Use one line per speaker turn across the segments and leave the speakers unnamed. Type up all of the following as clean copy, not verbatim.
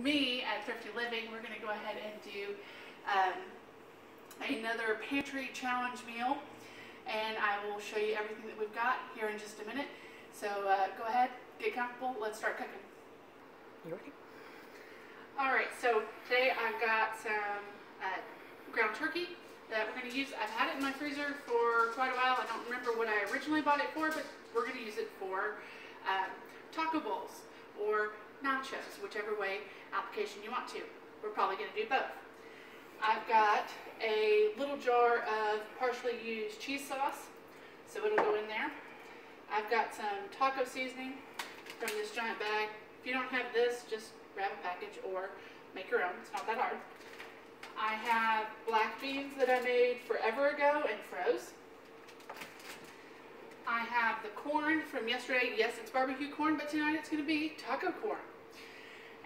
me at Thrifty Living, we're going to go ahead and do another pantry challenge meal, and I will show you everything that we've got here in just a minute. So go ahead, get comfortable, let's start cooking.
You ready?
Alright, so today I've got some ground turkey that we're going to use. I've had it in my freezer for quite a while. I don't remember what I originally bought it for, but we're going to use it for taco bowls or nachos, whichever way application you want to. We're probably going to do both. I've got a little jar of partially used cheese sauce, so it'll go in there. I've got some taco seasoning from this giant bag. If you don't have this, just grab a package or make your own. It's not that hard. I have black beans that I made forever ago and froze. I have the corn from yesterday. Yes, it's barbecue corn, but tonight it's going to be taco corn.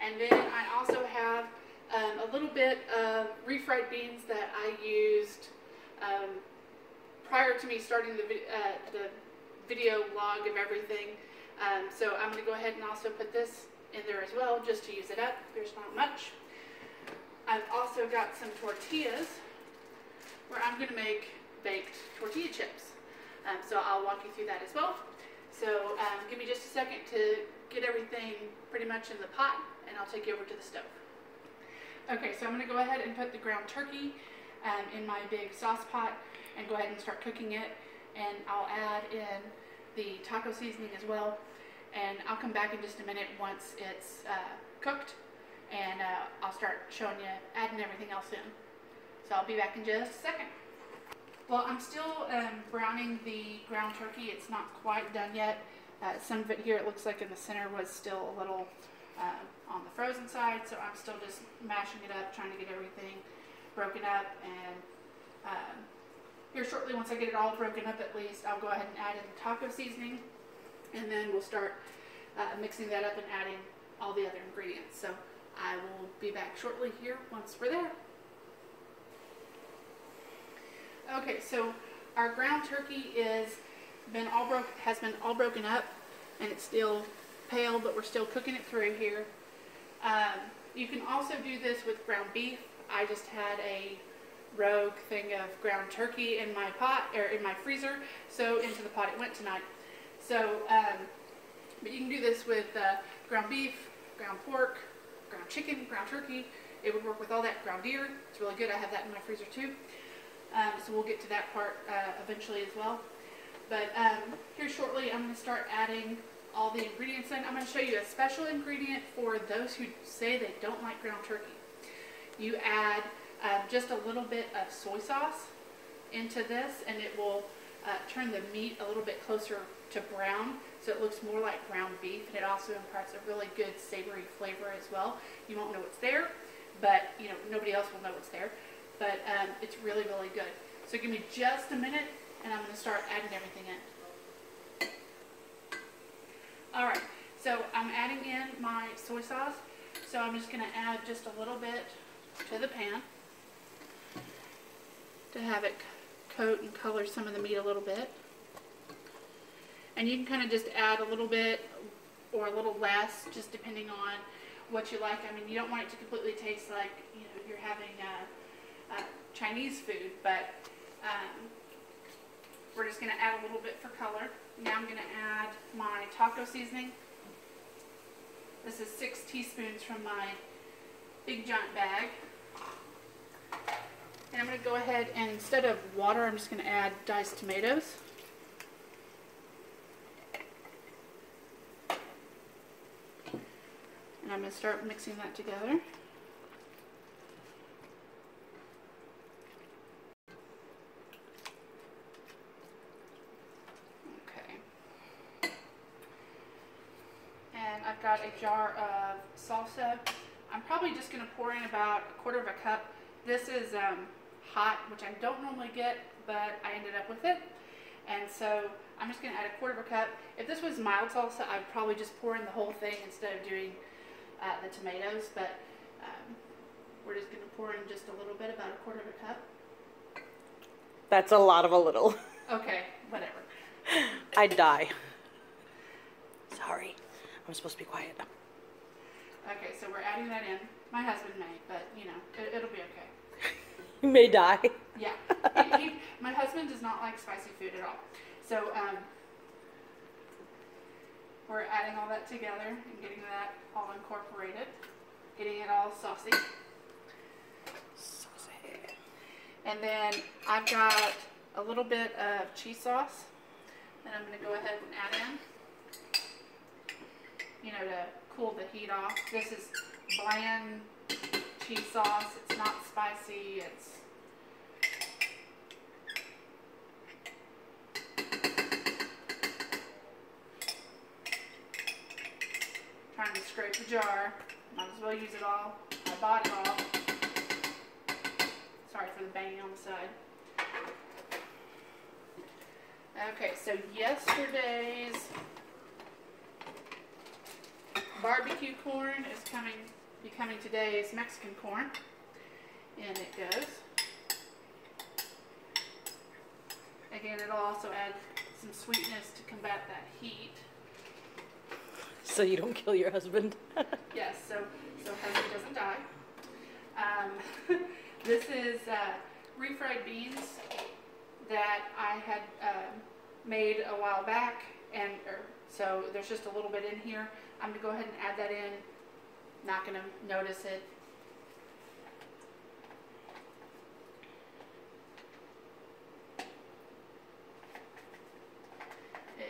And then I also have a little bit of refried beans that I used prior to me starting the video log of everything. So I'm going to go ahead and also put this in there as well, just to use it up. There's not much. I've also got some tortillas where I'm going to make baked tortilla chips. So I'll walk you through that as well. So give me just a second to get everything pretty much in the pot, and I'll take you over to the stove. Okay, so I'm going to go ahead and put the ground turkey in my big sauce pot and go ahead and start cooking it. And I'll add in the taco seasoning as well. And I'll come back in just a minute once it's cooked, and I'll start showing you adding everything else in. So I'll be back in just a second. Well, I'm still browning the ground turkey. It's not quite done yet. Some of it here, it looks like in the center was still a little on the frozen side, so I'm still just mashing it up, trying to get everything broken up. And here shortly, once I get it all broken up at least, I'll go ahead and add in the taco seasoning, and then we'll start mixing that up and adding all the other ingredients. So I will be back shortly here once we're there. Okay, so our ground turkey has been all broken up, and it's still pale, but we're still cooking it through here. You can also do this with ground beef. I just had a rogue thing of ground turkey in my pot, or in my freezer, so into the pot it went tonight. So, but you can do this with ground beef, ground pork, ground chicken, ground turkey. It would work with all that. Ground deer, it's really good. I have that in my freezer too. So we'll get to that part eventually as well. But here shortly, I'm going to start adding all the ingredients in. I'm going to show you a special ingredient for those who say they don't like ground turkey. You add just a little bit of soy sauce into this, and it will turn the meat a little bit closer to brown, so it looks more like ground beef, and it also imparts a really good savory flavor as well. You won't know it's there, but you know, nobody else will know it's there. But it's really, really good. So give me just a minute, and I'm going to start adding everything in. Alright, so I'm adding in my soy sauce. So I'm just going to add just a little bit to the pan to have it coat and color some of the meat a little bit. And you can kind of just add a little bit or a little less, just depending on what you like. I mean, you don't want it to completely taste like, you know, you're having Chinese food, but we're just going to add a little bit for color. Now I'm going to add my taco seasoning. This is 6 teaspoons from my big giant bag. And I'm going to go ahead and instead of water, I'm just going to add diced tomatoes. And I'm going to start mixing that together. I've got a jar of salsa. I'm probably just going to pour in about 1/4 cup. This is hot, which I don't normally get, but I ended up with it. And so I'm just going to add 1/4 cup. If this was mild salsa, I'd probably just pour in the whole thing instead of doing the tomatoes. But we're just going to pour in just a little bit, about 1/4 cup.
That's a lot of a little.
Okay, whatever.
I'd die. Sorry. I'm supposed to be quiet.
Okay, so we're adding that in. My husband may, but you know, it'll be okay.
You may die.
Yeah. My husband does not like spicy food at all. So we're adding all that together and getting that all incorporated. Getting it all saucy. And then I've got a little bit of cheese sauce that I'm going to go ahead and add in, you know, to cool the heat off. This is bland cheese sauce. It's not spicy. It's trying to scrape the jar. Might as well use it all. I bought it all. Sorry for the banging on the side. Okay, so yesterday's barbecue corn is becoming today's Mexican corn. And it goes. Again, it'll also add some sweetness to combat that heat.
So you don't kill your husband.
Yes, so husband doesn't die. This is refried beans that I had made a while back, and so there's just a little bit in here. I'm gonna go ahead and add that in. Not gonna notice it.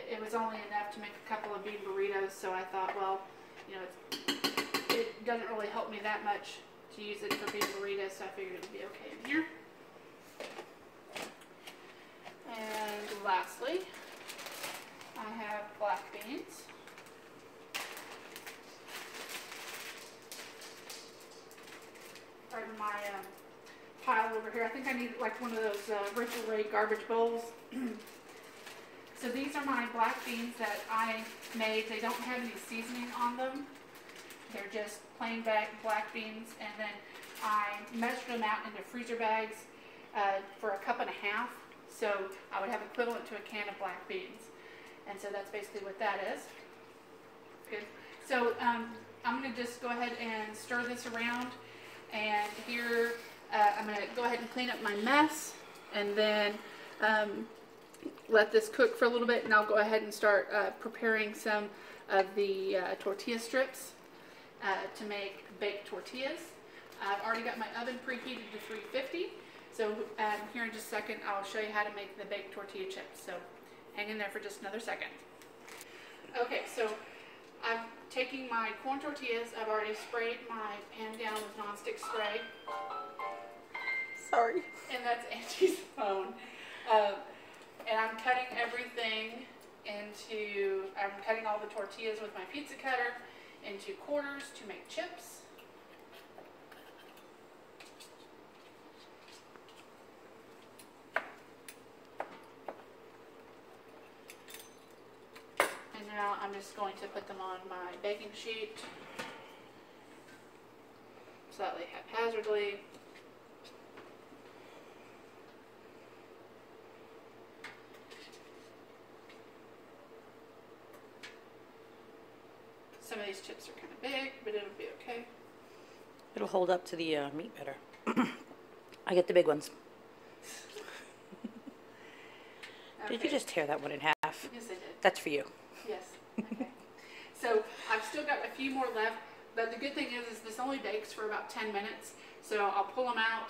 It was only enough to make a couple of bean burritos, so I thought, well, you know, it doesn't really help me that much to use it for bean burritos, so I figured it would be okay in here. And lastly, I have black beans. Right in my pile over here. I think I need like one of those Rachel Ray garbage bowls. So these are my black beans that I made. They don't have any seasoning on them. They're just plain black beans, and then I measured them out into freezer bags for 1.5 cups. So I would have equivalent to a can of black beans. And so that's basically what that is. Good. So I'm going to just go ahead and stir this around. And here I'm going to go ahead and clean up my mess, and then let this cook for a little bit, and I'll go ahead and start preparing some of the tortilla strips to make baked tortillas. I've already got my oven preheated to 350, so here in just a second I'll show you how to make the baked tortilla chips. So hang in there for just another second. Okay, so I'm taking my corn tortillas. I've already sprayed my pan down with nonstick spray.
Sorry.
And that's Angie's phone. And I'm cutting everything into, I'm cutting all the tortillas with my pizza cutter into quarters to make chips. And now I'm just going to put them on my baking sheet, slightly haphazardly. Some of these chips are kind of big, but it'll be okay.
It'll hold up to the meat better. I get the big ones.
Okay.
Did you just tear that one in half?
Yes, I did.
That's for you.
Yes. Okay. So I've still got a few more left, but the good thing is this only bakes for about 10 minutes. So I'll pull them out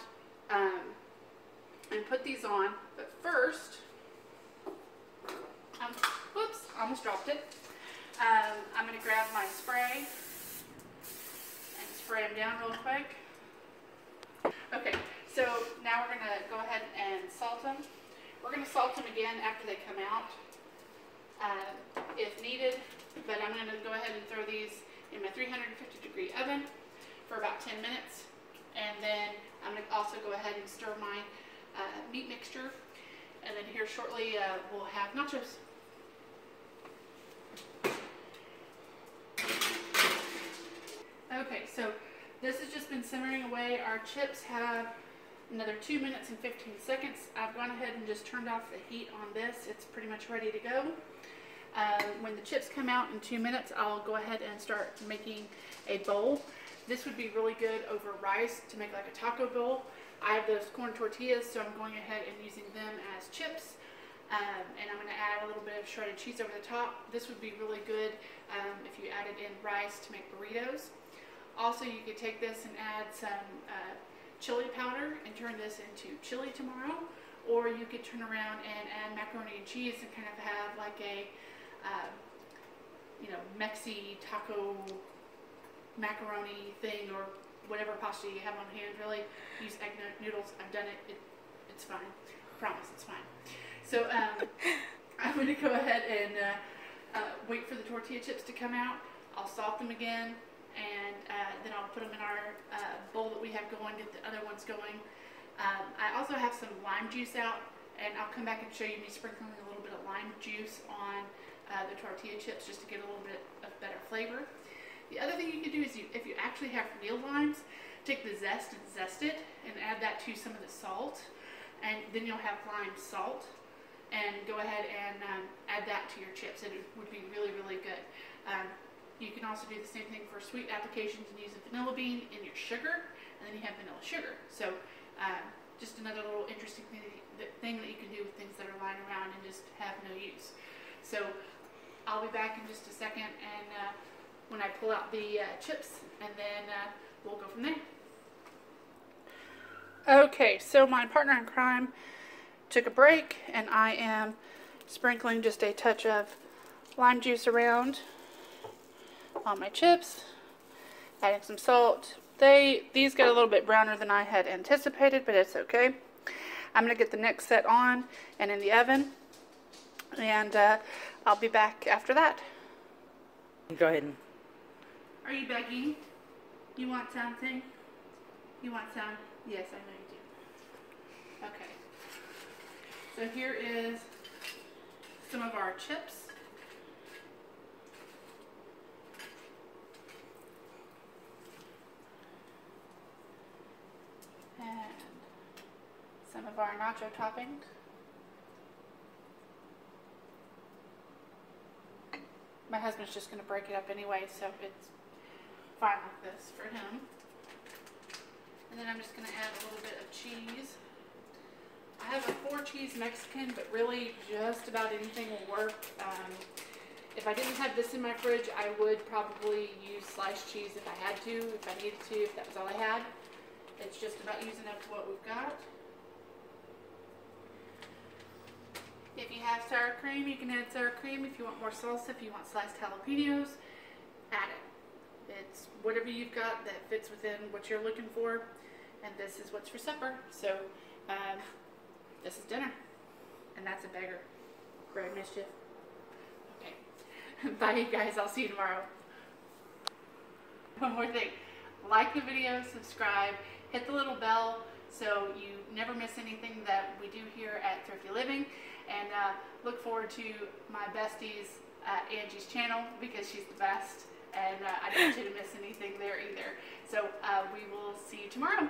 and put these on. But first, whoops, I almost dropped it. I'm going to grab my spray and spray them down real quick. Okay, so now we're going to go ahead and salt them. We're going to salt them again after they come out, if needed, but I'm going to go ahead and throw these in my 350-degree oven for about 10 minutes, and then I'm going to also go ahead and stir my meat mixture, and then here shortly we'll have nachos. Okay, so this has just been simmering away. Our chips have another 2 minutes and 15 seconds. I've gone ahead and just turned off the heat on this. It's pretty much ready to go. When the chips come out in 2 minutes, I'll go ahead and start making a bowl. This would be really good over rice to make like a taco bowl. I have those corn tortillas, so I'm going ahead and using them as chips. And I'm going to add a little bit of shredded cheese over the top. This would be really good if you added in rice to make burritos. Also, you could take this and add some chili powder and turn this into chili tomorrow. Or you could turn around and add macaroni and cheese and kind of have like a, Mexi taco macaroni thing, or whatever pasta you have on hand. Really, use egg noodles. I've done it. It's fine. I promise it's fine. So I'm going to go ahead and wait for the tortilla chips to come out. I'll salt them again, and then I'll put them in our bowl that we have going, get the other ones going. I also have some lime juice out, and I'll come back and show you me sprinkling a little bit of lime juice on the tortilla chips just to get a little bit of better flavor. The other thing you can do is, if you actually have real limes, take the zest and zest it and add that to some of the salt, and then you'll have lime salt. And go ahead and add that to your chips, and it would be really, really good. You can also do the same thing for sweet applications and use a vanilla bean in your sugar, and then you have vanilla sugar. So just another little interesting thing that you can do with things that are lying around and just have no use. So I'll be back in just a second, and when I pull out the chips, and then we'll go from there. Okay, so my partner in crime took a break, and I am sprinkling just a touch of lime juice around on my chips, adding some salt. These got a little bit browner than I had anticipated, but it's okay. I'm going to get the next set on and in the oven, and I'll be back after that.
Go ahead.
Are you begging? You want something? You want some? Yes, I know you do. Okay. So here is some of our chips. And some of our nacho topping. My husband's just going to break it up anyway, so it's fine like this for him. And then I'm just going to add a little bit of cheese. I have a 4-cheese Mexican, but really just about anything will work. If I didn't have this in my fridge, I would probably use sliced cheese if I had to, if I needed to, if that was all I had. It's just about using up what we've got. If you have sour cream, you can add sour cream. If you want more salsa, if you want sliced jalapenos, add it. It's whatever you've got that fits within what you're looking for. And this is what's for supper. So, this is dinner, and that's a beggar. Great mischief. Okay. Bye, you guys. I'll see you tomorrow. One more thing. Like the video, subscribe, hit the little bell so you never miss anything that we do here at Thrifty Living, and look forward to my bestie's Angie's channel, because she's the best, and I don't want you to miss anything there either. So we will see you tomorrow.